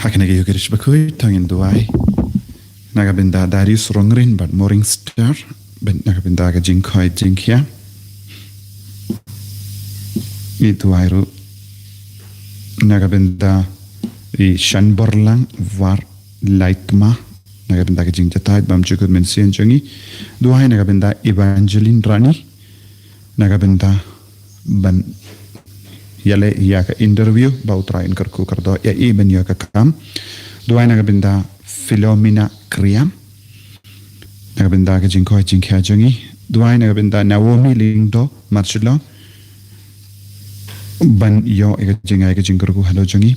Hakina ge yugerish bakui tangin duai. Nagabinda Darius Rongrin but Morning Star. Ben nagabinda ga jinkoi jinkia. Itu airu nagabinda I Shanborlang war Laikma. Nagabinda ga jingjatai bam chukut mensian jongi. Duai nagabinda Evangeline Rani. Nagabinda ban yale ya ka interview bautra in karku kardo ya ben ya ka kam duai nagabinda Philomena Kriam nagabinda ka jingko jingkha jongi duai nagabinda Naomi Lingdo Marcelo ban yo e jinga ka jingkarku halo jongi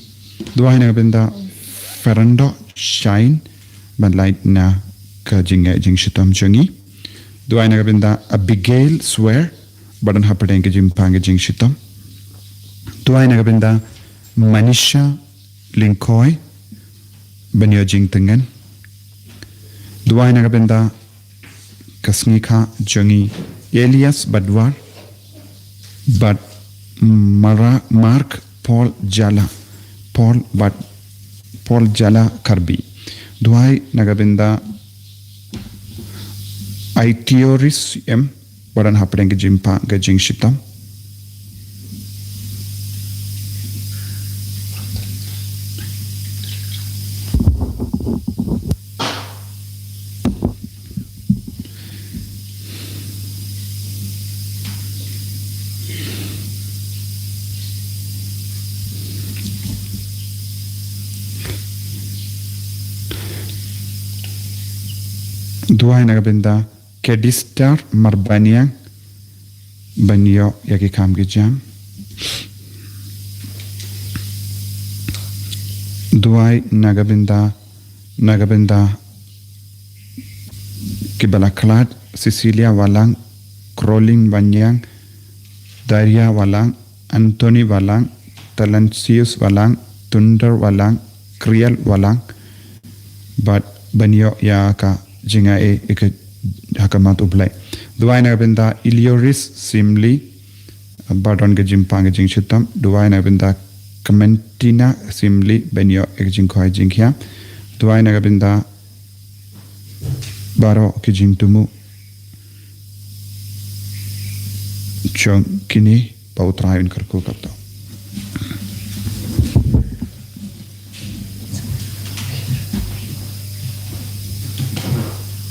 duai nagabinda Fernando Shine ban light na ka jinga jingshitam jongi duai nagabinda Abigail Swear badan hapadeng ka jimpang jingshitam Tuai nagabinda Manisha Linkoy Banyo Jing Tengen Tuai nagabinda Kasngika Jongi Elias Badwar Bad Mark Paul Jala Paul Jala Karbi Tuai nagabinda Aitioris M Badan Hapeng Jimpa Gajing Shitam Duai nagabinda Kedistar Marbaniang Banyo yaki kam gijam Duai nagabinda Kibalaklat Cecilia Walang Crolling Banyang Daria Walang Anthony Walang Talancius Walang Tundar Walang Kriel Walang But Banyo yaka jinga eka hakamat ublai duai nagabinda Ilioris Simli badon ga jimpang jing shitam duai nagabinda Clementina Simli benyo ek jing khoi jing khya duai nagabinda baro ki jing tumu chong kini pautrain karku kapto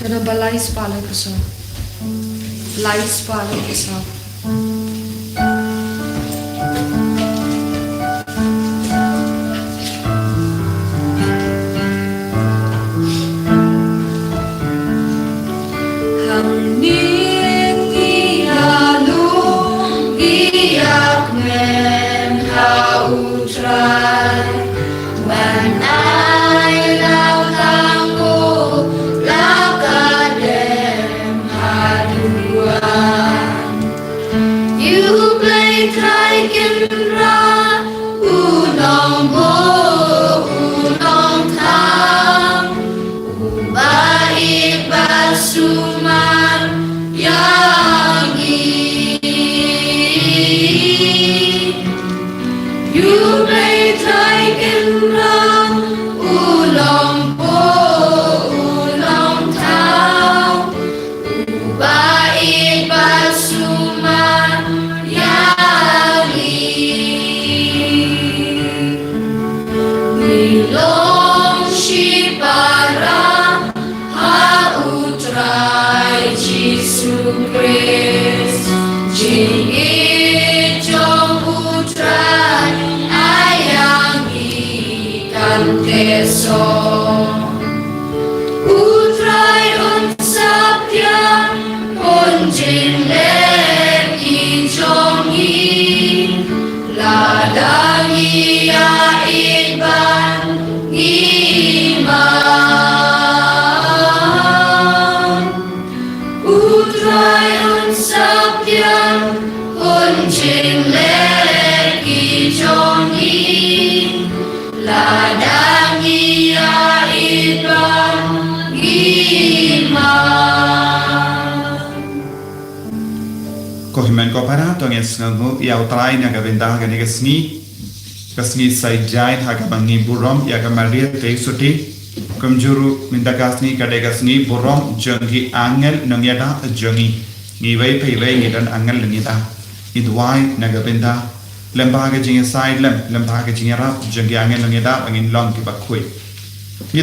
Kana balai spala kuso, lai spala kuso. Hangning ialung iak men hautrai manai lau tanggo. You play Kaikenra, Ulong Bo, Ulong Tang, Ubai Basuman, Yangi. You play Kaikenra, Ulong Bo, Ulong Tang, Ubai Basuman. Long Shibara Hautrai Jisu Christ Jingi Jong Utrai Ayangi Kanteso Utrai Unsapya Ponjin Leki Jongi Ladangi Ya Iban Iman Utrai Unsapyan Unjin Leki Jongi Ladangi Ya Iban Iman Kohimen ko para tong yes ngagu ya utrai nagabinda ga nigasni kasni sai jain hagamangi burom ya kamaria te suti kumjuru mindagasni kadegasni burom jangi angel nangyada jangi ni vai pai vai ni dan angel nangyada idwai nagabenda lembaga jinga sai lembaga jinga rap jangi angel nangyada angin long ki bakhui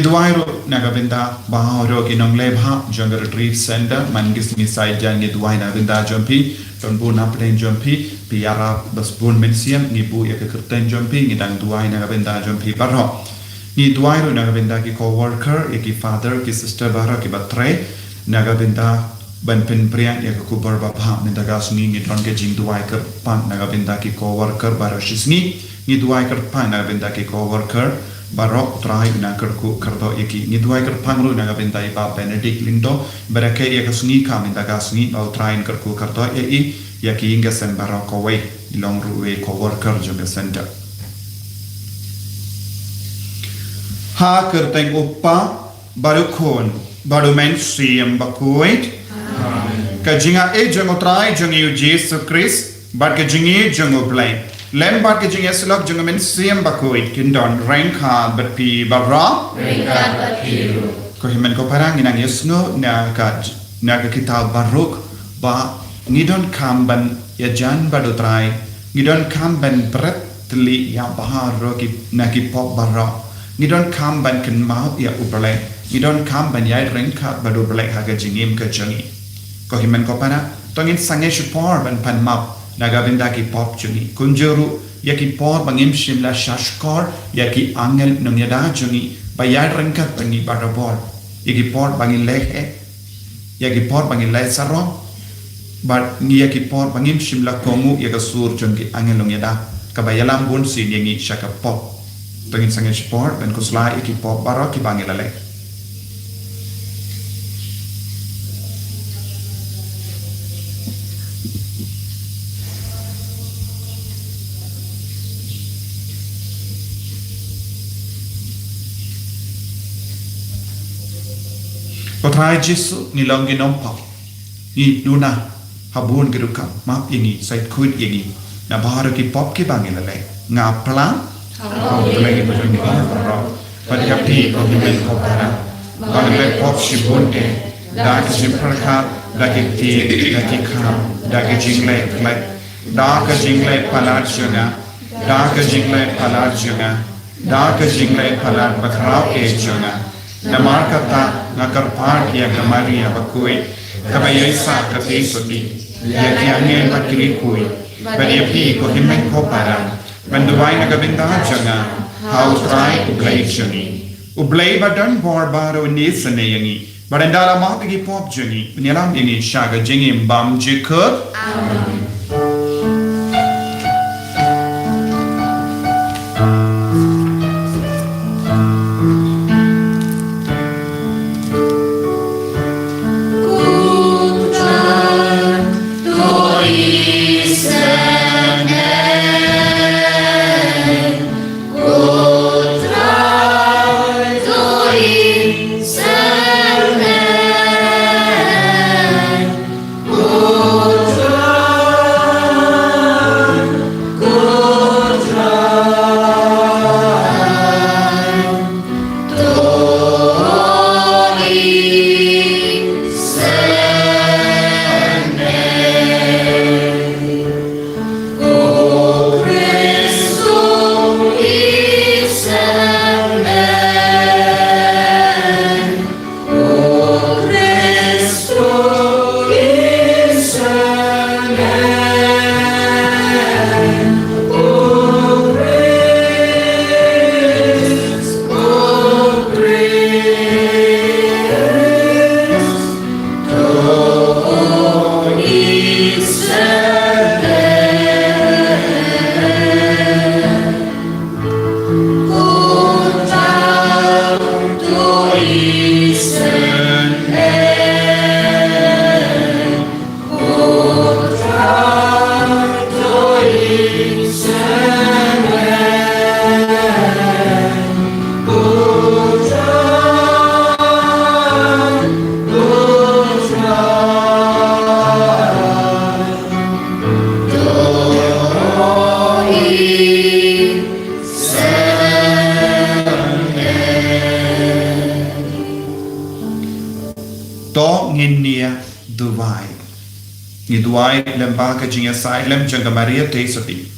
idwai ro nagabenda bahoro ki nongle bha janga retreat center mangisni sai jain idwai nagabenda jampi ton bu na plain jampi piara bas bun mensiam ni bu ya kerten jampi ni dang duai nagabenda jampi barho ni duai ro nagabenda ki co-worker ki father ki sister bara ki batre nagabenda ban pen priang ya ku barba pha mendagas ni don ke jing duai ker pan nagabenda ki co-worker bara shisni ni duai ker pan nagabenda ki co-worker barok trai na ker ku kerdo yaki ni duai ker pan ro nagabenda ba benedict lindo barake ya kasni ka mendagas ni au trai ker ku kerdo yaki inga sen barok away long ruwe co-worker juga center ha kerteng upa baru kon baru men siam bakuit kajinga jango try jango Jesus Christ but kajingi jango blame lem but kajingi slok jango men siam bakuit kindon rank ha but pi barra ko himen ko parang inang yesno na ka kitab baruk ba ngidon kamban ya jan badu try ngidon kamban bretli ya bahar ki na ki pop barra ngidon kamban ken mau ya ublek ngidon kamban ya rengka badu blek haga jingim ke jangi ko himen ko pana tongin sange shupor ban pan map naga benda ki pop jangi kunjuru ya ki pop bangim shimla shashkor ya ki angel nonyada jangi bayar rengka bangi barabor ya ki pop bangin lehe ya ki pop bangin le saro but ngia ki pop bangim shimla kongu ya ka sur jangi angel nonyada kabayalam bun sin yangi shaka pop tongin sange shupor ban kusla ya ki pop baro ki bangil le Potrai Jesu ni longi nompa ni luna habun geruka map ini sait kuit ini na bahar ki pop ki bangil le nga plan lagi betul ni orang pada api ko himen ko para bangil pop shibun ke da ki shimpraka da ki ti da ki kham da ki jingle le da ka jingle palar juna da ka jingle palar juna da ka jingle palar bakrao ke juna namar kata nakar part ya kamaria bakui kabayasa kati soti ya kiangen bakiri kui bani api ko himen ko para banduai nagabinda janga how try ublay jani ublay badan barbaro ni saneyangi barandala ma ki pop jani nilam ini shaga jingim bam jikut amen Duai lemba ka jinga silem janga Maria te sati.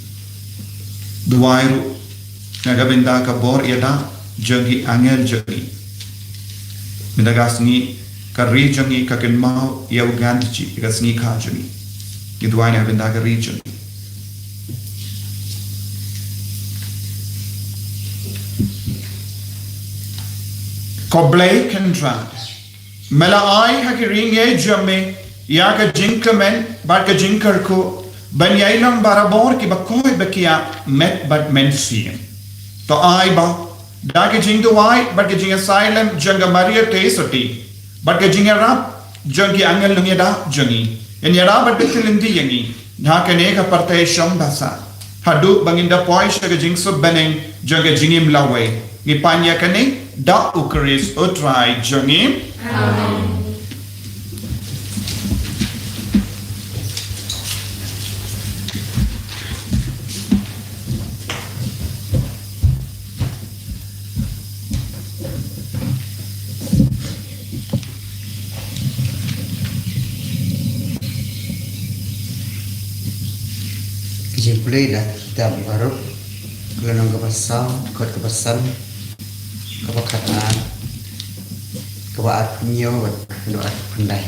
Duai ru nagabinda ka bor yada jangi angel jangi. Mindagas ni ka ri jangi ka kinmao yaw gandhi gas ni ka jangi. Duai nagabinda ka ri jangi. Koblai kendra. Mela ai hakiring ye jamme ya ka jinkamen bar ka jinkar ko banyailam barabor ki bakoy bakia met but men siem. To ai ba da ka jing do ai bar ka jing asylum janga Maria te soti bar ka jing rap jangi angel lumya da jangi en yara bar bitlindi yangi na ka ne ka parte sham basa hadu banginda poi shaga jing so beneng janga jingim lawe ni panya kane da ukris utrai jangi. Amen. Jempolnya dah kita baru kelenong kepasang, kot kepasan, kepakataan, kebaat nyo, doa pandai.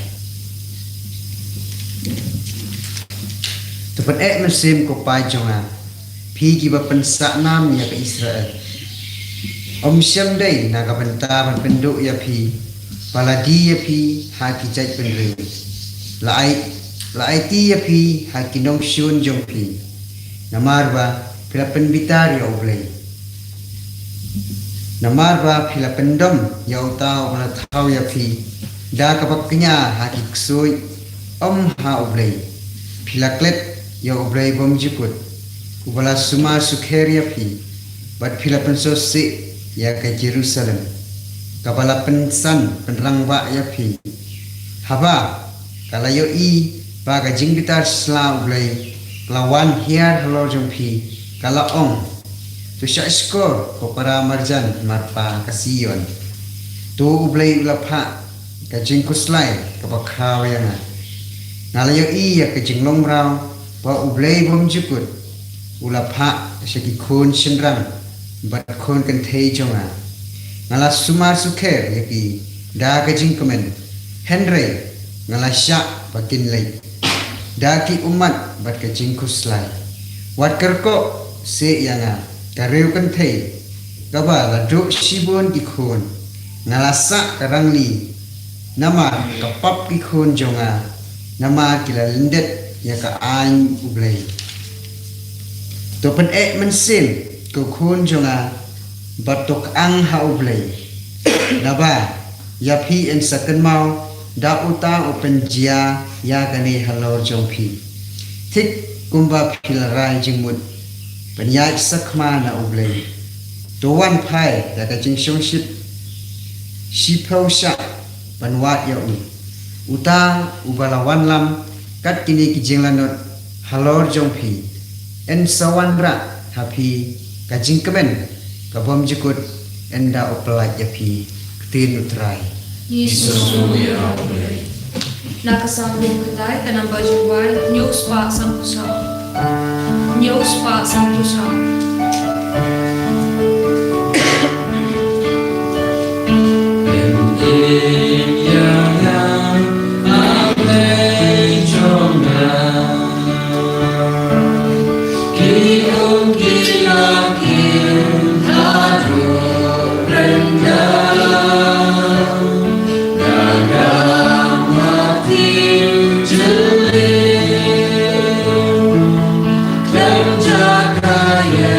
Tepat musim ko pajongan, pigi bapensak nam ya ke Israel. Om siam day nakabenta penduk ya pi, paladi ya pi haki jai penring. Lai ti ya pi haki nong shun jong pi. Namarba pila penbitar ya oblay. Namarba pila pendom ya utau wala tau ya pi. Da kapaknya haki ksui om ha oblay. Pila klet ya oblay bom jikut. Ubala suma sukher ya pi. Bat pila pensos si ya ke Jerusalem. Kapala pensan penrangba ya pi. Haba kalayo i baga jingbitar sla oblay. Lawan hiar halor jompi kala ong tu sya skor ko para marjan marpa kasiyon tu ublay ulapha ka jingkuslay ka bakhaw yang ngalayo iya ka jinglong raw pa ublay bom jukut ulapha sa gikhon sinram bat khon kan thei jonga ngala sumar sukher yaki da ka jingkamen henry ngala sya bakin lay daki umat bat ka jingkuslay wat kerko se yanga kareu kan thei kaba laduk sibon ikhon ngalasa karangli nama kapap ikhon jonga nama kila lindet ya ka ain ublay to pen mensin ko khon jonga batok ang ha ublay naba yapi en sakan mau da uta open jia ya gane halor jompi tik kumba philarai jingmut penyai sakma na ublay to wan phai da ka jingshong ship shipau sha panwat ya uta ubalawan lam kat kini kijinglanot halor jompi en sawandra hapi ka jingkemen ka bom jikut enda oplat ya pi tin utrai Yesus ya Allah. Nakasambung kedai tanam baju white news pak sampusam. News pak sampusam. Yeah.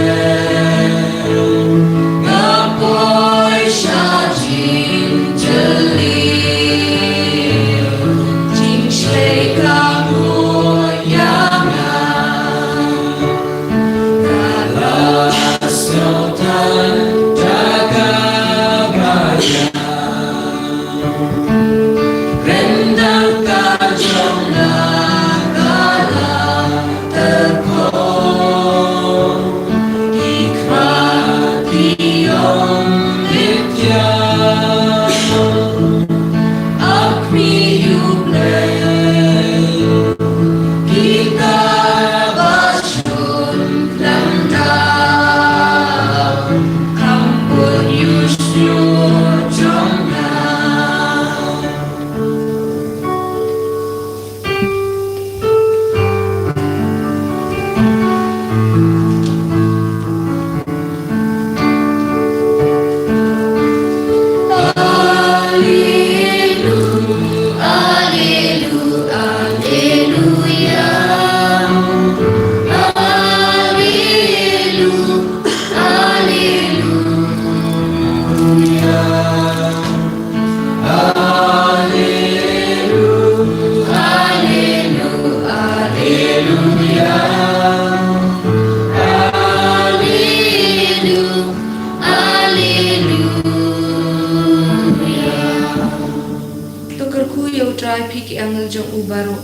angel jong u baro.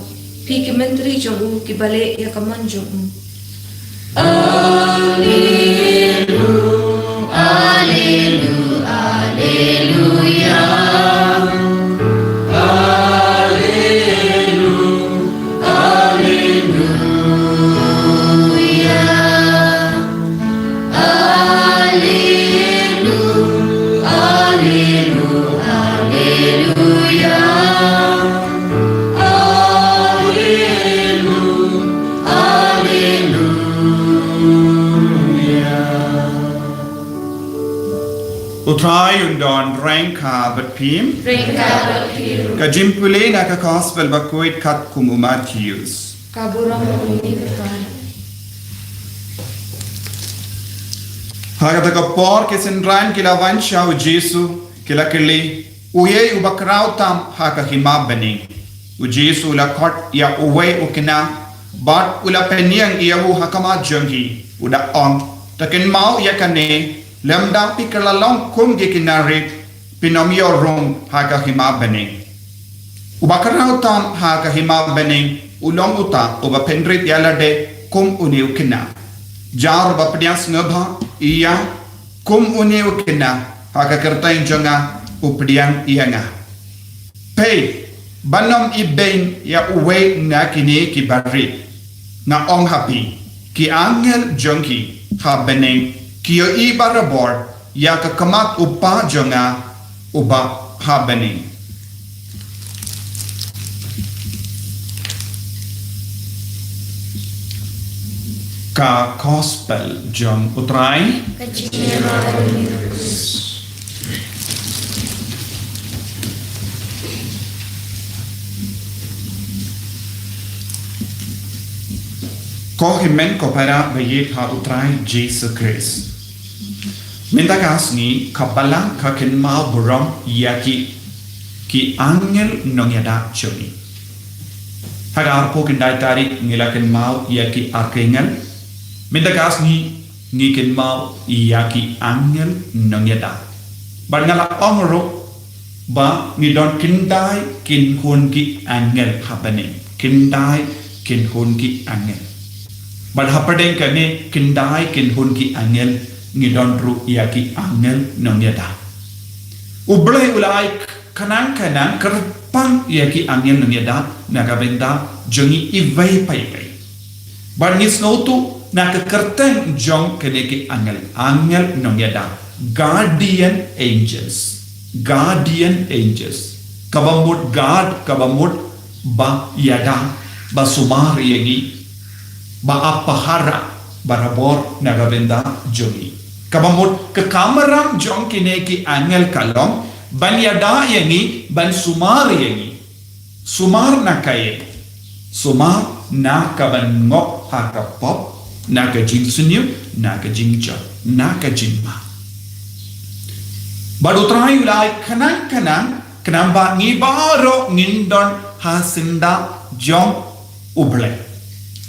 Pi ki menteri jong u ki bale ya kaman jong u. Utrai undon rengka bat pim. Rengka berpiru. Ka jimpule na ka gospel bakuit kat kumu Matthews. Kaburang ini berkan. Hagata ka por ke senran kila vansha u Jesu kila kili uye u bakrau tam haka hima bani. U Jesu la kot ya uwe u kina bat ula penyang ia u hakama jenghi uda on takin mau ya kane lemda pikala long kum ge kinare pinomio rom haka hima bani. U bakrau tam haka hima bani ulong uta uba pendrit yalade kum uni u kina. Jar bapdias ngabha iya kum uni ukina haka kertain jonga updiang ianga pay banom ibain ya uwe na kini ki barri na ong happy ki angel jonki ha beneng ki yo ibarabor ya ka kamat upa jonga uba ha beneng ka gospel jong utrai ko himen ko para bayit ha utrai Jesus Christ minta kasni kapala ka ken ma buram yaki ki angel nong yada choni hagar po kendai tarik ngilaken mau yaki arkengal minta kasni ngiken mau yaki angel nong yada bar ngala ongro ba ni don kindai kin hun ki angel happening kindai kin hun ki angel bar happening kane kindai kin hun ki angel ni don ru yaki angel nong yada ublai ulai kanang kerpang yaki angel nong yada nagabenda jongi ivai pai pai bar nis notu nak kerteng jong keneki angel nong yada guardian angels kabamut guard kabamut ba yada ba sumar yegi ba apahara barabor nagabenda jongi kabamut ke kamaram jong keneki angel kalong ban yada yangi ban sumar yangi sumar nakaye sumar na kaban ngok hakapop na ka jing sunyu na ka jing cha na ka jing ma baru terakhir ulai kanang ba ngi baro ngindon hasinda jong uble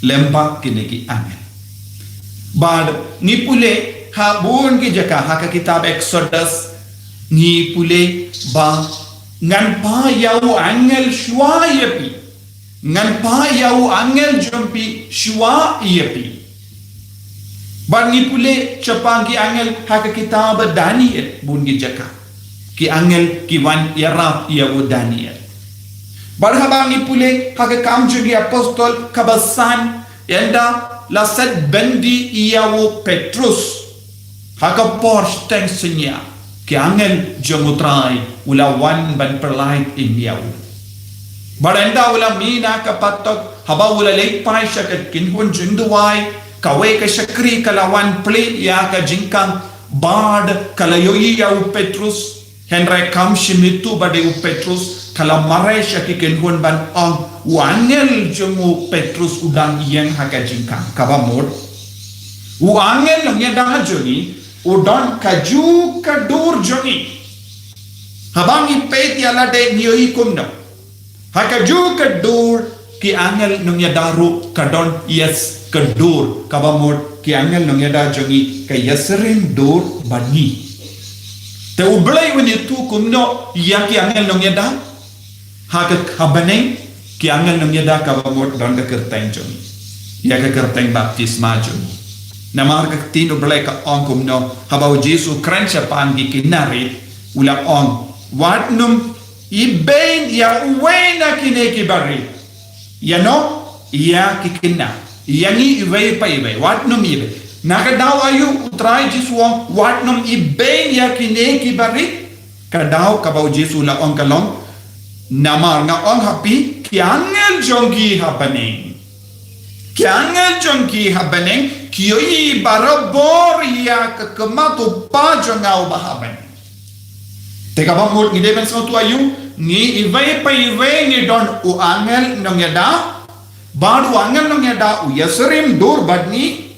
lemba kinegi angel bad ngi pule ha bun ki jaka ha ka kitab Exodus ngi pule ba ngan pa yau angel shwa yepi ngan pa yau angel jompi shwa yepi bangi pule chapangi angel haka kitab Daniel bungi jaka ki angel ki wan yarap yau Daniel barhabangi pule haka kamjugi apostol kabasan yanda lasad bendi yau Petrus haka Porsche tensinya ki angel jomutrai ula wan ban perlait in yau barenda ula mina kapatok haba ula leipai shakat kinhun junduwai kawe ka syakri kalawan plate ya ka jingkang bard kalayoyi ya u Petrus henry kam shimitu bade u Petrus kala marai syaki kenhun ban ong wangel jemu Petrus udang yang haka jingkang kabamod u angel lang yada joni udon kaju kadur joni habangi pet yala de niyoyi kumna hakaju kadur ki angel nung yadaru kadon yes kedur kabamod ki angel nong yada jongi ka yasrin dur bani te ublai wani tu kumno ya ki angel nong yada ha ka kabane ki angel nang yada ka bamot don ka kerteng jong ya ka kerteng baptisma jong namar ka tino blek ka on kum no habau Jesu krancha pangi kinari ula on watnum ibain ya uwena kineki bari ya no ya kikina yani iwei pa iwei watnum ibe nakadaw ayu utray Jesu watnum ibain ya kineki bari kadau kabau Jesu la on kalong namar nga on happy ki angel jongi happening ki angel jongi happening ki yoi barabor ya kematu pa jongau bahaban teka bamut ni deben so tu ayu ni iwei pa iwei ni don u angel nong yada baru angel nong yada u yasrim dur badni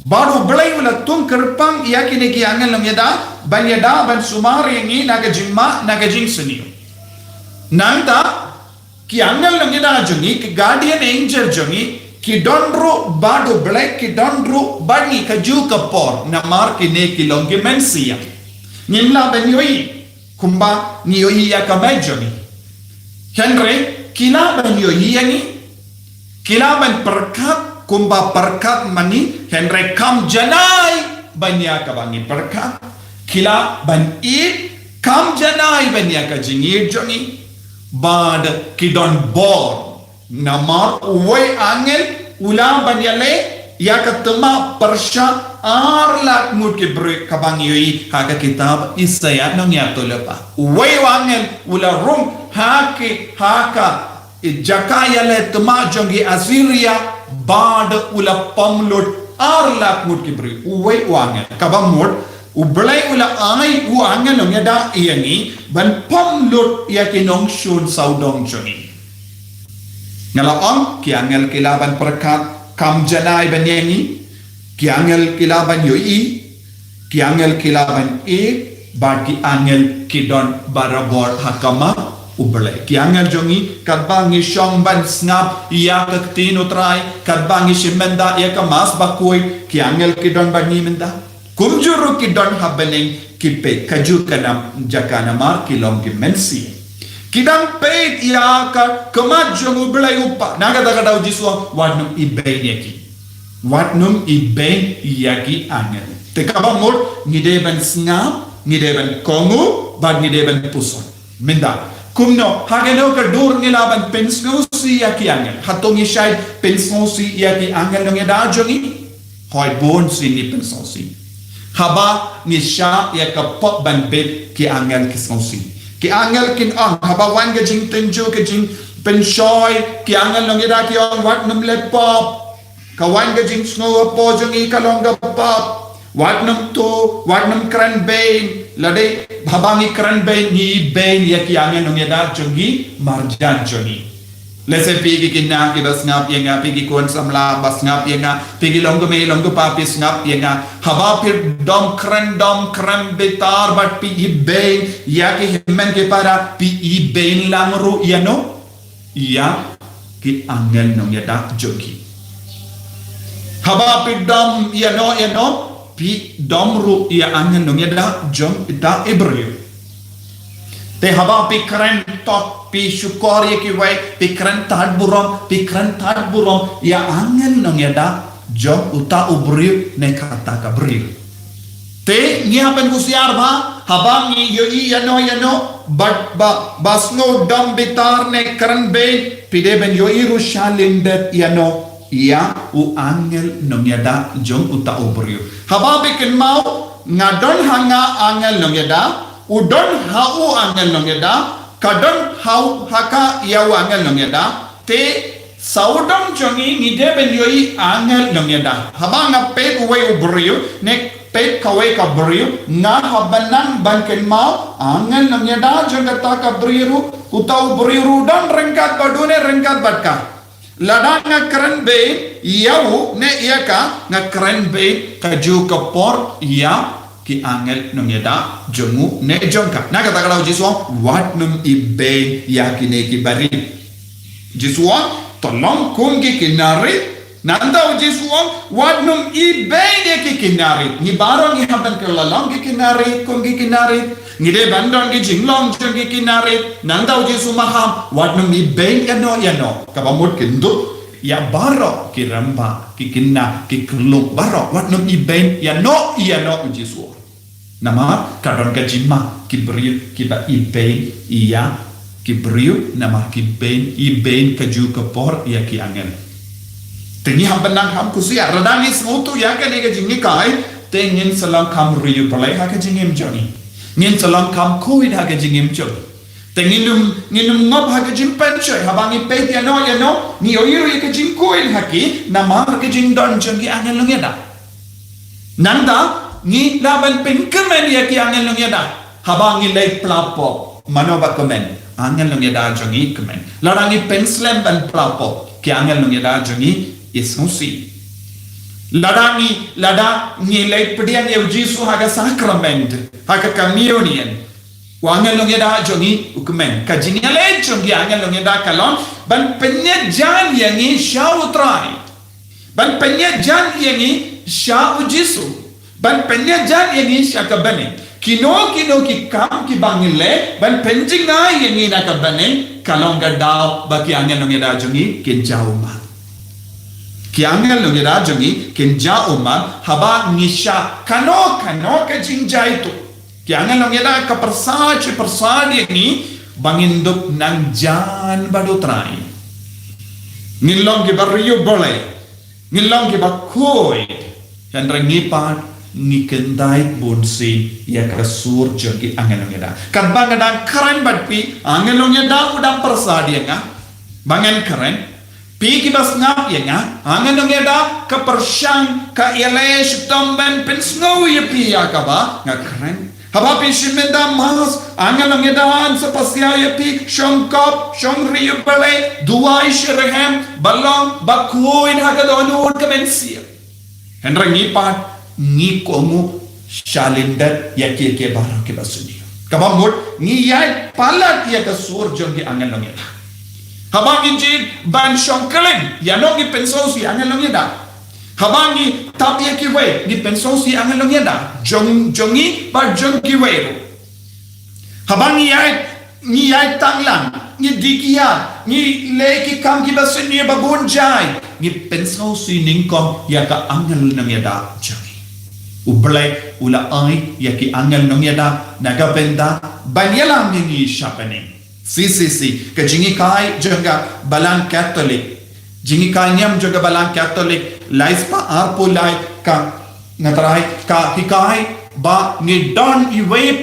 baru belai ula tung kerpang ya kini ki angel nong yada ban yada ban sumar yang ni naga jingma naga jing seni nanda ki angel nong yada jongi ki guardian angel jongi ki donru badu belai ki donru bani kaju kapor namar kini ki longi mensia nimla ben yoi kumba ni yoi ya kamejoni Henry kilaban yoi yani kilaban perkat kumba perkat mani Henry kam janai banya kabangi perkat kilaban it kam janai banya kajingir joni bad kidon bor namar uwe angel ulam banyale ya katema persha arlat mut ke bre kabang yoi haka kitab Isaya nong ya tolepa uwe angel ula rum haka jakaya le tema jongi Assyria bad ula pamlot arlat mut ke bre uwe angel kabang mut ublay ula ay u angel nong ya da yani ban pamlot ya kinong shun saudong joni ngalaong ki angel kilaban perkat kam janai banyangi ki angel kilaban yoi ki angel kilaban bagi angel kidon barabor hakama ublay ki angel jongi kadbangi shong ban snap ya kaktino try kadbangi shimenda ya kamas bakoy ki angel kidon bani menda kumjuru kidon habening kipe kaju kanam jakana mar kilom kimensi kidang peit ya ka kemajung ublay upa naga daga Jesu wadnum ibain yaki watnum ibain yaki angel tekabamur ngideben snap ngideben kongu bag ngideben puson minda kumno hageno ka dur nilaban pensnosi yaki angel hatong ishay pensnosi yaki angel nong yada jongi hoy bon si ni pensnosi haba ni sha ya ka pop ban bet ki angel kisnosi ki angel kin ang haba wan ga jing tenjo ke jing penshoy ki angel nong yada ki on watnum le pop kawan ga jing snow po jong I kalong ga pop watnum to watnum kran bain lade bhabangi kran bain ni bain ya ki angel nong yada jongi marjan joni lese pigi kinna ki bas ngap yenga pigi kon samla bas ngap yenga pigi longo me longo papis ngap yenga haba pir dom kran betar bat pigi bain ya ki himmen ke para pigi bain langru ya no ya ki angel nong yada jongi haba pi dom ya no pi domru ya angel nong yada jom ita ibril te haba pi kran top pi syukor ya ki wai pi kran tad burom ya angel nong yada jom uta ubril ne kata kabril te ngihapen kusiar ba haba ngi yoi ya no but basno dom bitar ne kran be pide ben yoi rushalim det ya no ia u angel nong yada jom uta ubril haba bikin mau ngadon hanga angel nong yada udon hau angel nong yada kadon hau haka ia u angel nong yada te saudong jongi ngide ben yoi angel nong yada haba nga pet uwe ubril ne pet kawe kabril nga habanang bankin mau angel nong yada jom kata kabriru uta ubriru dan rengkat badune rengkat badka ladang nga keren be iau ne iaka nga keren be kaju kapor ia ki angel nong yada jongu ne jongka na kata kalau Jesu wat num ibe ya ki ne ki bari Jesu tolong kum ki kinari Nanda Jesu wat num I bene ki kinari. Ni barang ni haban ke lalang ki kinari, kong ki kinari. Ni de bandang ki jinglong jeng ki kinari. Nanda Jesu maham wat num I bene yano. Kabamut kindu ya barok ki ramba ki kinna ki keluk barok wat num I bene yano Jesu. Nama kadon ka jima ki beriu ki ba I bene iya ki beriu nama ki bene I bene kaju kapor ya ki angel. Tengi hambanang ham kusia radani smutu ya ka nega jingi kai tengin salam kam riu palai ha ka jingim joni ngin salam kam covid ha ka jingim joni tenginum ngop ha ka jing penche habangi pe ya no ni oiru ya ka jing covid ha ki nama ka jing don jongi angel lungeda nanda ni laban penkemen ya ki angel lungeda habangi lei plapo manoba komen angel lungeda jongi komen larangi penslem ban plapo ki angel lungeda jongi Yesusi. Lada nilai pedian yang Yesus haga sakrament, haga communion. Wangan longeda jongi ukumen. Kajini alai jongi angan longeda kalon. Ban penyet jan yangi syau trai. Ban penyet jan yangi syau Yesus. Ban penyet jan yangi syakabane. Kino ki kam ki bangile. Ban penjing na yangi nakabane. Kalon gadau baki angan longeda jongi kinjau ma. Ki angel longeda jongi kenja umat haba ngisha kano ka jinja itu ki angel longeda ka persadi ni bangindup nang jan badu trai ngilong ki bariu boleh ngilong ki bakoi yan rangipat ni kendai bonsi ya kasur jongi angel longeda kan bangada keren batpi angel longeda udang persadi nga bangen keren Piki bas ngap ya nga, angan nung yada ka persyang ka ilesh tomben pensnow ya piya ka ba nga keren. Haba pinsimenda mas angan nung yada sa pasya ya pi syongkop syong riyo pale duwai shirhem balong bakuin hagadonun ka mensir. Henry ngipat ngikomu shalindat ya ke barang ke basuni. Kabamut ngiyay palat ya ka surjong ki angan nung yada. Habang injil ban syongkeleng yanong ni pensosi angel longeda habang tapi kiwe ni pensosi angel longeda jongi ba jong kiwe habang ni ay tanglang ni dikia ni leki kam ki basen ni babonjai ni pensosi ningkom ya ka angel longeda jongi ublay ula ai ya ki angel longeda nagabenda banyalam ni shapening Si. Ke jingi kai juga balang Katolik. Jingi kai niam juga balang Katolik. Lais pa arpo lai ka ngatrai ka hikai ba ni don iwe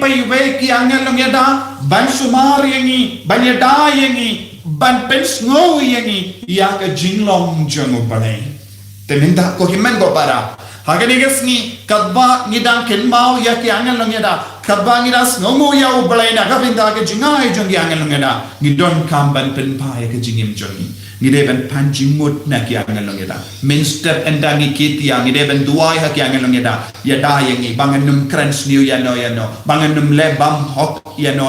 ki angel longeda ban sumar yangi ban yada yangi ban pensngo yangi ya ka jinglong jongo balai. Teminda ko himen go para. Hagenigas ni kadba ngidang kenmao ya ki angel longeda Kabang iras ngomu ya ubalay na kapinda ka jingay jongi angel longeda ngidon kamban penpaya ka jingim jongi ngideben panjimut na ki angel longeda main step endangi kiti yang ngideben duay ha ki angel longeda yada yangi banganum krans niu yano banganum lebam hok yano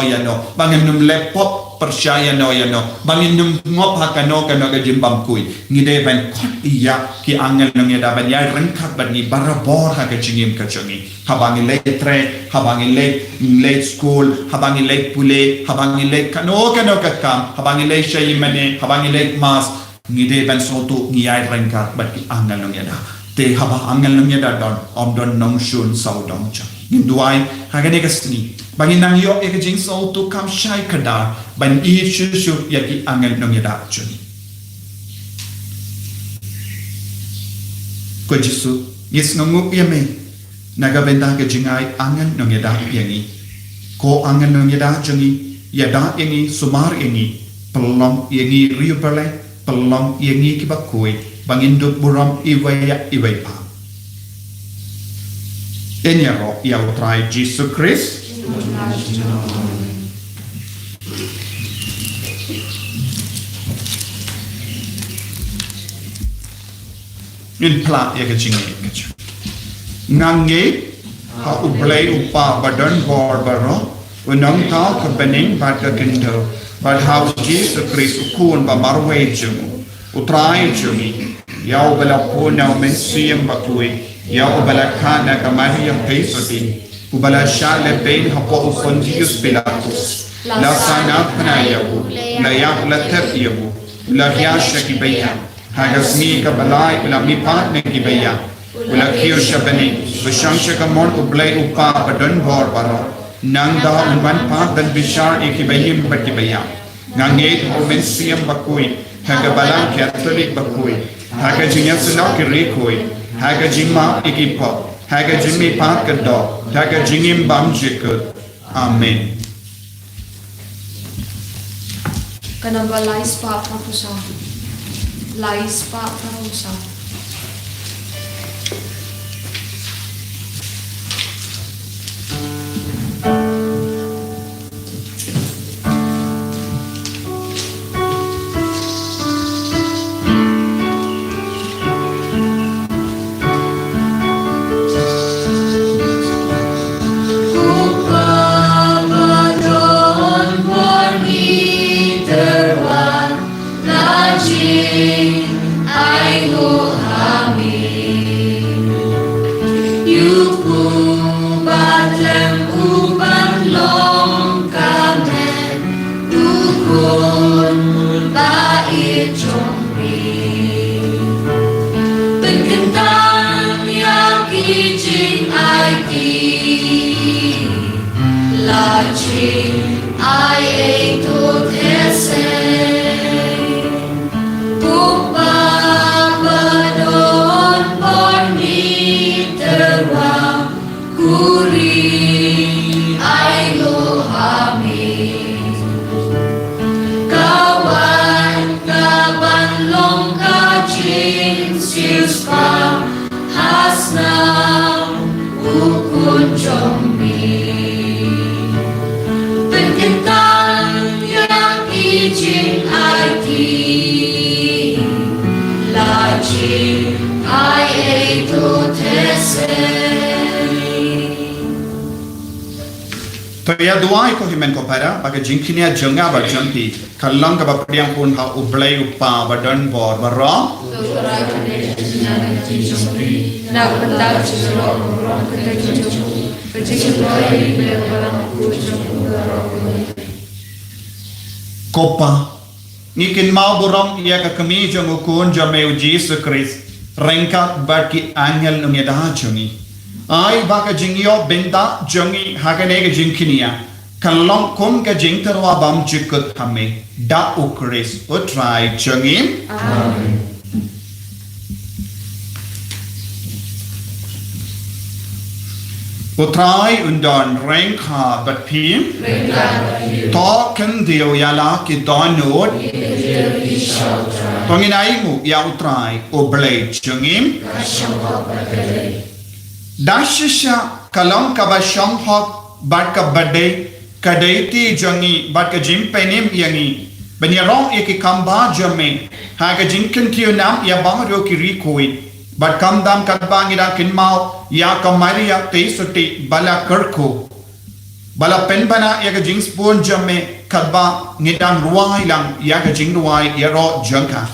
banganum lepop percaya no banganum ngop hakano ka jimbam kui ngideben kot iya ki angel longeda ban ya rengkat ban ni barabor ha ka jingim ka jongi habangi letre habangi late school, habangi late pule, habangi late kano kakam, habangi late shayimane, habangi late mas, ngide ban soto ngiyay rengkat bati angel nung yada. Te haba angel nung yada don don nong shun saw dong chang. Nginduay hagane kasni. Bangin nang yo ekajing soto kam shay kadar ban I shushu yaki angel nung yada chuni. Ko Jesu yes nungu yame. Nagabenda ke jingay angel nung yada yangi. Ko angel nung yada jangi yada yangi sumar yangi pelong yangi riupale pelong yangi kibakui banginduk buram iway pa. Enyaro yautrai Jesus Christ. Yun pala ya ke jingi Nange ha ublay upa badan bor baro unang tao ka bening bat ka kindo bat how Jesus Christ ukun ba marway jumu utray jumi ya ubala pona umensiam bakui ya ubala kana kamari yang peisoti ubala shale bein hapo Pontius Pilatus la sana panayabu la yak la teryabu la yasha kibaya hagasmi kabalai la mipat ne kibaya ula kiyo shabani vishansha kamon ublay upa badon bor baro nangda unban pat dan bishar ikibayim bakibaya ngangit umensiam bakui hagabalan Catholic bakui haga jinya sunak kirikui haga jima ikipo haga jimi pat kado haga jingim bam jikut amen Kanamba lais pa papusa. Lais pa papusa. Ya doa ko himen ko para baga jingkinia jenga ba jampi kallang ka ba priang pun ha ublay upa badan bor barra kopa nikin mau borong ia ka kami jong ukun jameu Jesus Christ rengka barki angel numyada jungi ai baka jingyo benda jongi haganega jingkinia kalong kum ka jingterwa bam jikut hame da ukris utrai jongi amen utrai undan rengka batpim token dio yala ki donod tonginai mu ya utrai oblay jongi Dashisha kalong kabashong hok barka bade kadaiti jangi barka jimpenim yangi banyarong iki kamba jame haga jinkin tiyunam ya bangro kirikoi bar kamdam kadbangira kinmao ya kamaria teisuti bala kerko bala penbana ya jingspon jame kadba ngidang ruwai lang ya jingruwai yaro jangka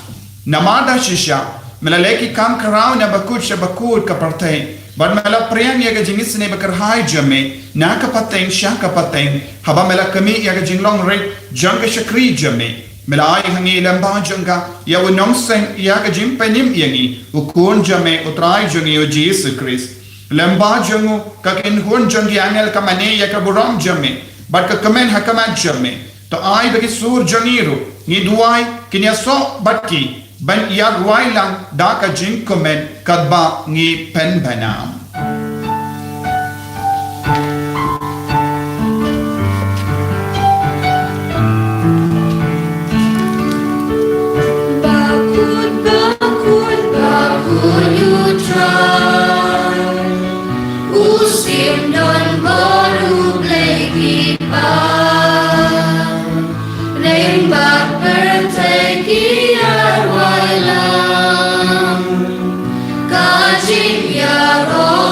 namada shisha melaleki kam karau na bakut shabakut kaparte Bad mela priang yaga jingis ne bakar hai jame na kapateng sha kapateng haba mela kami yaga jinglong re janga shakri jame mela ai hangi lamba janga ya wonong sen yaga jimpenim yangi ukun jame utrai jangi o Jesus Christ lamba jangu kakin hun jangi angel kamane yaga buram jame bad ka kamen hakamat jame to ai bagi sur jangiru ni duai kinya so batki ban ya ruai lang da ka jing komen kadba ngi pen banam bakut you try usim don baru lagi pa nembak perteki arwailam kajing ya roh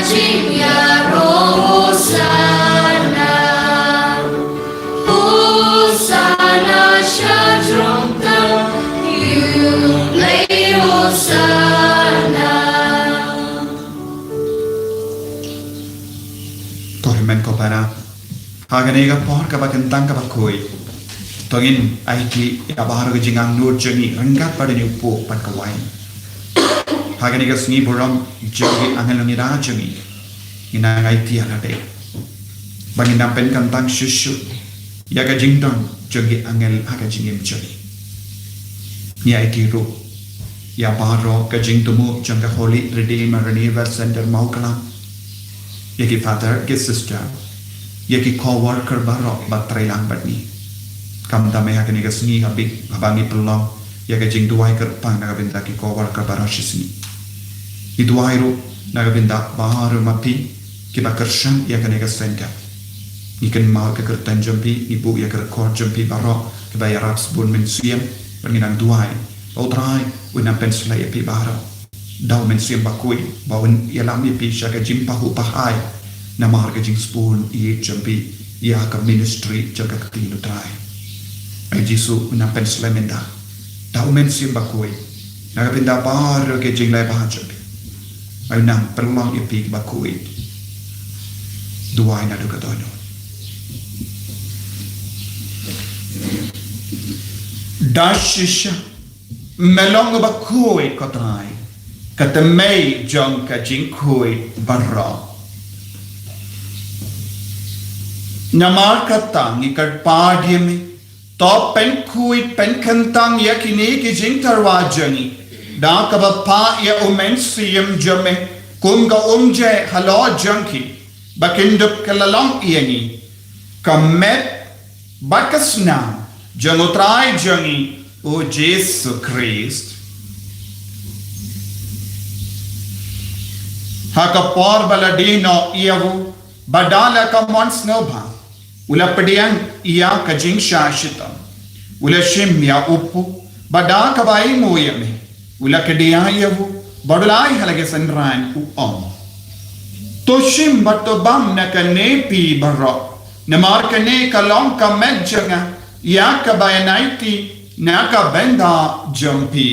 jing ya Hosanna. Hosanna shadrong ta you lay Hosanna. Tormen ko para haganega por ka bakentang ka bakoy tongin aiki abahar ga jingang nur jani ranggat pada ni upo pat ka wain haganega sni boram jagi angel ni ra jani ina ngai ti ala de bangin nampen kantang shushu ya ga jingdon jagi angel haga jingim jani ni aiki ro ya baharo ka jingtumu janga holy redeemer renewal center maukala yaki father ki sister yaki co-worker barok batray lang bat ni kam dame ha kani gasni habi habangi pelong yaka jing duai kerpang naga binta ki co-worker barashisni i duai ro naga binta baharu mapi ki bakershan yaka ni gasenta ikan mal ke kertan jumpi ibu yaka kor jumpi barok ki bayarap sebun men siem penginang duai outrai unam pensla yapi barok daw men siem bakui bawin yalam yapi shaka jimpa hu pahai nama harga jing spoon iye jampi ia ka ministry jaga ketinu trai ai jisu na penslemenda da umen sim bakoi naga pinda par ke jing lai bah jampi ai nang perlong ipi bakoi duai na duka dono dashisha melong bakoi kotrai katamei jong ka jing koi barra Namar katang ikat padiami top pen kuit pen kantang yakini ki jing tarwajani da kabapa ya umen siyam jame kunga umje halo junki bakindup kalalong iani kamet bakasna jangotrai jangi o Jesu Christ hakapor baladino iavu badala ka monsnobha ula pediang ia ka jing shashita ula shim ya upu bada ka bai moyame ula kedia yavu badalai halage sanran u om to shim batto bam na ka nepi barro namar ka ne ka long ka medjanga ya ka bai naiti na ka benda jumpi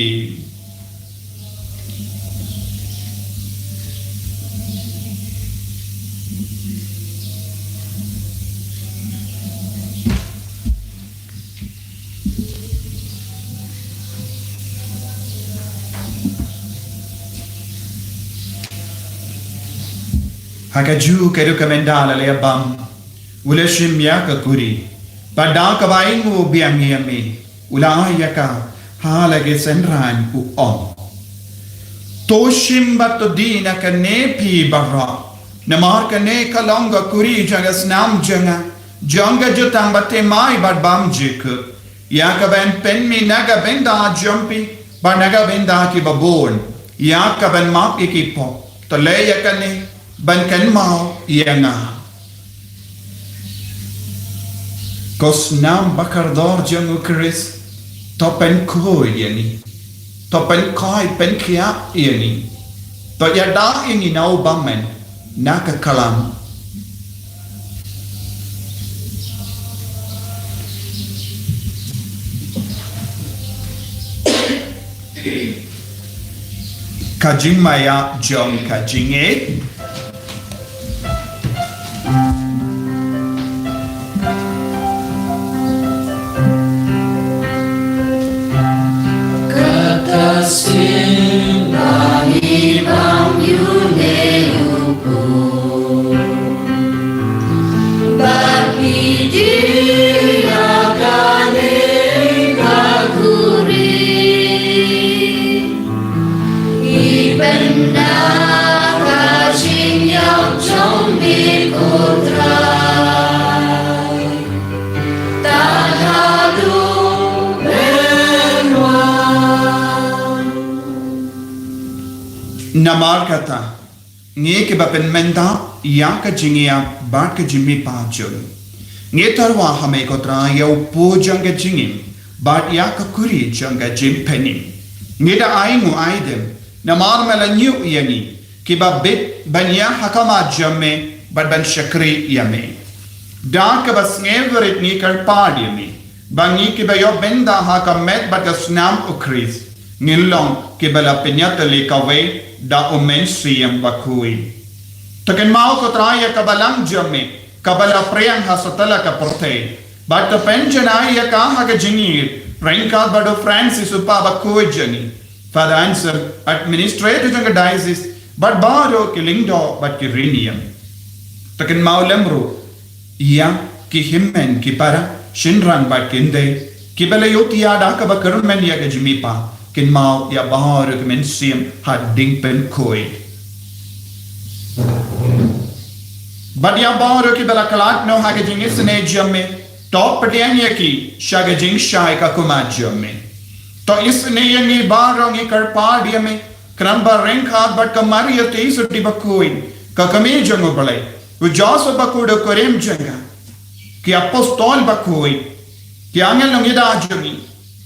Hakaju kedu kamendala le abam ula shimya ka kuri pada ka bain mo biang yami ula ayaka halage senran u om to shimba to dina ka nepi barra namar ka ne kalonga kuri janga snam janga jutang bate mai bad bam jik ya ka ben pen mi naga benda jumpi ba naga benda ki babon ya ka ben map ki po to le ya ka ne ban kan mau ianga kos nam bakardor jangu Chris topen koi yani topen koi pen kia yani to ya da ini nau bamen naka kalam kajing maya jong kajinge Simani bang yune upu bagi dia kane kaguri ibenda kajing yang combi kotrai tahadu namar kata nge ke bapen menda ya ka jingia bat ka jimmi pa jol nge tarwa hame kotra ya upo janga jingim bat ya ka kuri janga jim penim nge da aingu aidem namar mela nyu yani ke ba bet banyak hakama jamme ban syakri yame da ke bas ngeverit ni karpad yame bangi ke bayo benda hakamet bagasnam ukris ngilong ke bala penyata lekawe da omen siyam bakui taken mau ko traya kabalang jamme kabala preyang hasatala ka porte but the penjana ya ka haga jingir ranka bado Francis upa bakui jani for the answer administrative janga diocese but baro kilingdo but kirinium taken mau lemru ia ki himmen ki para shinran but kinde ki bala yotia da ka bakarmen ya ga jimipa kin mau ya baro kemen sim had dingpen koi but ya baro ki bala kalak no haga jingis ne jamme top patianya ki shaga jing shai ka kuma jamme to isne yangi barong ikarpadia me kramba renkhat but kamaria teisuti bakuin ka kame jango balai u jaso bakudo korem janga ki apostol bakuin ki angel nong ida jami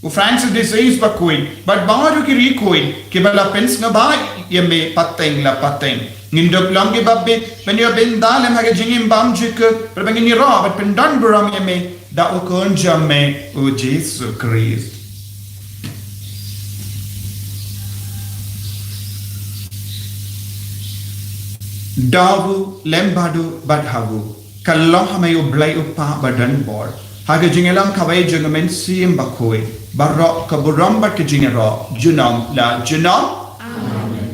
u Francis de Sales bakuin but baru ki rikuin ki bala pens na ba yeme pateng la pateng ngindok lang ki babbe penyo bendalem haga jingim bamjik per bangini ra but pendan buram yeme da u kon jamme u Jesus Christ Davu lembadu badhavu kallah hamayu blai uppa badan bor haga jingelam kawai jungamen sim bakoi barro kaburam bat jingero junam la junam amen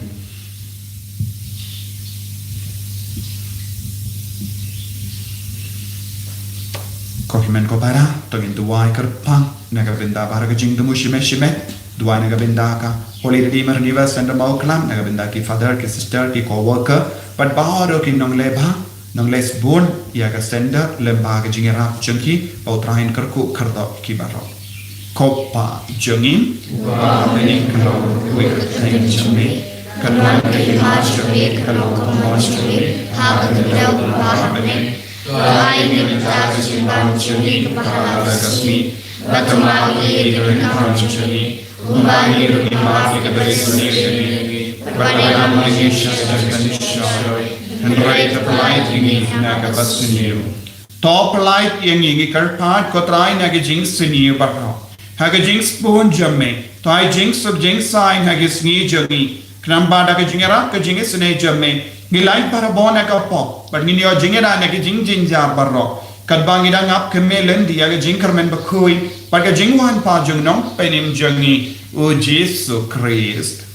kohimen ko para tongin tuwai karpang naga benda para jing dumu shime shime duai naga benda ka Holy Redeemer Universe Center Mauklam naga benda ki father ki sister ki co-worker but baharo ki nong leba nong les bon ya ka sender lemba ka jingera chunki pautrahin karku kharda ki baro kopa jungin wa mening kalo we thank chumi kalwan ki hashwe kalo monstri ha bendel bahane ai ni ta jimbam chuni pahala kasmi batumali dinam chuni umbani rumah ki berisuni Badayam Manisha Jaganisha and right of light in Nagabasinu. Top light in Karpat Kotrai Nagajing Sini Barro. Hagajing spoon jamme, Toy jinx of jing sign Hagis ni jami, Knambada Gajingara Kajingis ne jamme, Gilai Parabona pop, but in your jingera Nagajing Jinja Barro. Kadbangidang up Kamelin, the Agajing Carmen Bakui, but Gajing one pajung no penim jungi, O Jesus Christ.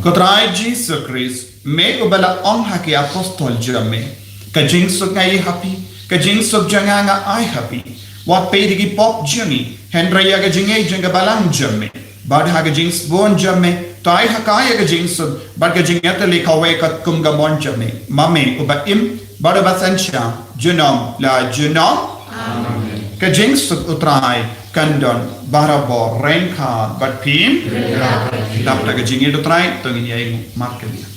Kotrai Jesus Christ me ubala on haki apostol jamme kajing suk ngai happy kajing suk janganga I happy what pedigi pop jami henrya kajing ei janga balang jamme bad hagajing bon jamme tai hakaya kajing suk bad kajing atali kawe kat kumga mon jamme mame uba im bad basancha junom la junom amen kajing suk utrai kandon barabo renka but pin dap ta kajing itu utrai tongin yai markelia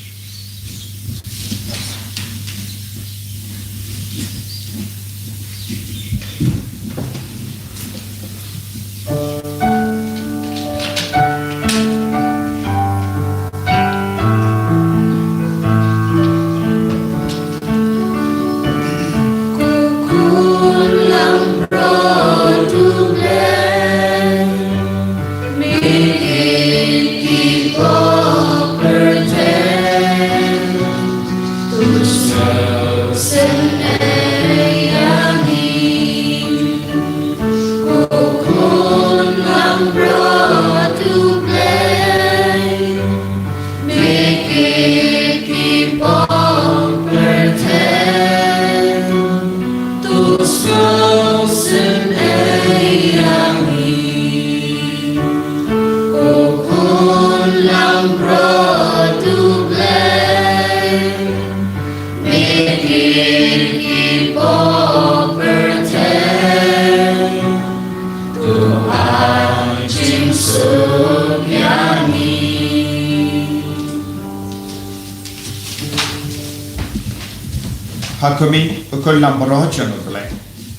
Hakumi ukul nambaro janga play.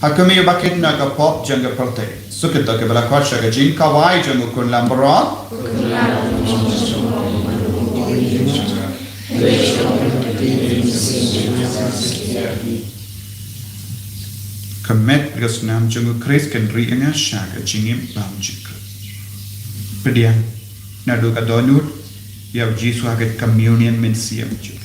Hakumi bakit naga pop janga prote. Sukita ke bala kwat syaga jing kawai jeng ukun lambarat. Kemet gas nam jeng ukris kendri enga syaga jingim bam jika. Pediang nadu kadonut yaw jisu haget communion men siam jika.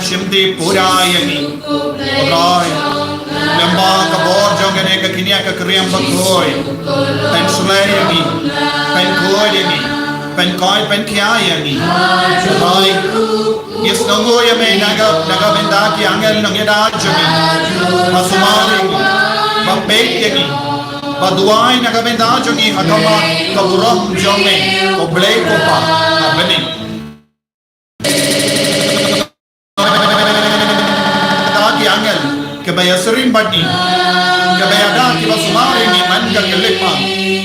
Shimdi Purayani Roy Lamba Kabor Jogane Kakinia Kakriam Bakoi Pen Sulayani Pen Koyani Pen Koi Pen Kiayani Roy Yes Nongo Yame Naga Bendaki Angel Nongeda Jami Masumari Babekani Baduai Naga Bendajani Hakama Kaburam Jome Oblay Kopa Abani Kebaya sering badi Kebaya dah kiba sumari ni manja kelepang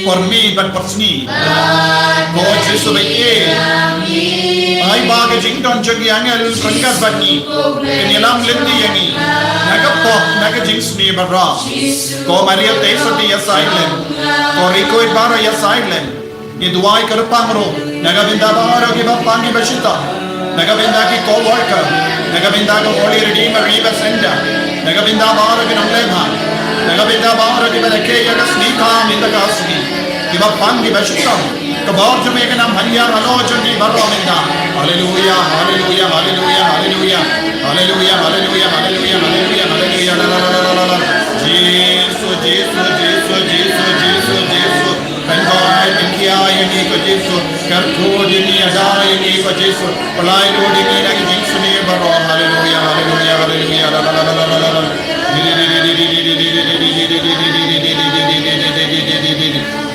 Pormi ban persni Ko Jesu bayi Ay baga jingdon jagi angel konkas badi Kenilang lendi yangi Naga pok naga jingsni barra Ko Maria Tesa di ya silent Ko Rico ibara ya silent Ni duai kerpang ro Naga binda bahara kiba pangi bashita Naga binda ki co-worker Naga binda ko Holy Redeemer River Center Naga binda bahara ki namlemha Naga binda bahara ki balake ya kasnika minda kasni Kiba pangi bashita Kabar jume ka nam hanya halo jani barra minda Hallelujah Hallelujah Hallelujah Hallelujah Hallelujah Hallelujah Hallelujah Hallelujah Hallelujah la la la la la Jesus Jesus Jesus Jesus Jesus Jesus Pen koi pen kiai ini ko Yesu karko ini ada ini ko Yesu pelai do ini lagi Yesu ni baro haleluya haleluya haleluya la la la la la la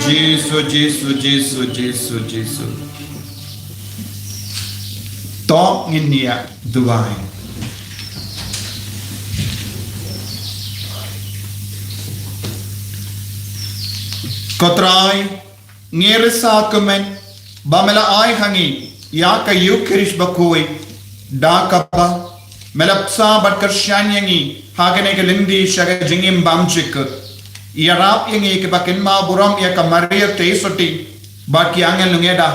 Yesu Yesu Yesu Yesu Yesu to nginia duai Kotrai ngirisa kemen bamela ai hangi ya ka yukrish bakoi da kapa melapsa bat kersyanyangi hagene ke lindi shaga jingim bamchik ya rap yangi ke bakin ma buram ya ka maria teisoti bat ki angel ngeda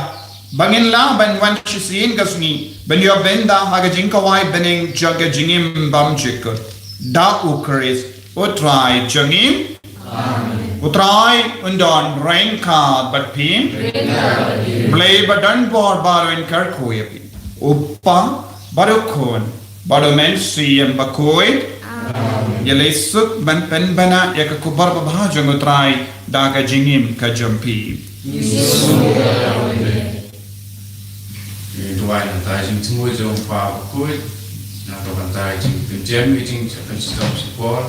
bangin la ban wan shisin gasni ben yo benda haga jinkawai bening jaga jingim bamchik da ukris utrai jingim Utrai undon rain card but pim play but done board baro in karkoy uppa barokon baro men siem bakoy yale suk ban pen bana yakakubar babhajang utrai daga jingim kajampi Tuai nanti jing semua jom pa bakoy nak kabantai jing pinjam jing akan stop support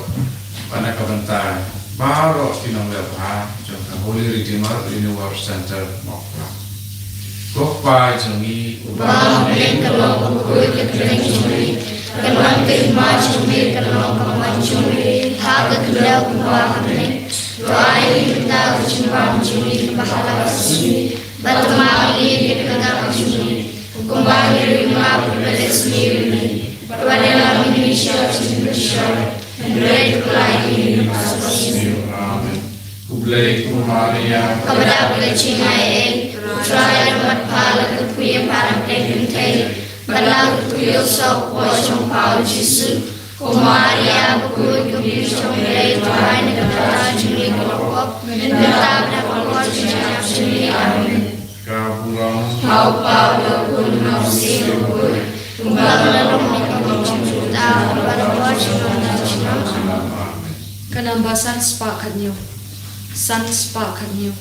mana kabantai Baru kita melihat contoh Holy Redeemer Universe Center Mokla. Kopai jangi ubah mengkelong kulit kering curi, kelang terima curi, kelang kamar curi, harga kedua ubah kering, doai kita cimbang curi, bahala curi, berteman ini kegang curi, kembali lima berbeda sendiri, berbeda Indonesia Indonesia. Android lagi Kublai Maria kepada pelecehan Putra dapat pahala kepunya para pendengar Balang kuyo sok wajong Paul Yesus Maria kuyo kebisong dari Tuhan negara juli kelopok Menetap dapat wajah juli amin Kabulang Kau Paul pun masih luput Kembali dalam juta pada wajah Kanamba sans pa kanyo. Sans pa kanyo.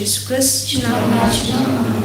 Jesus Christ.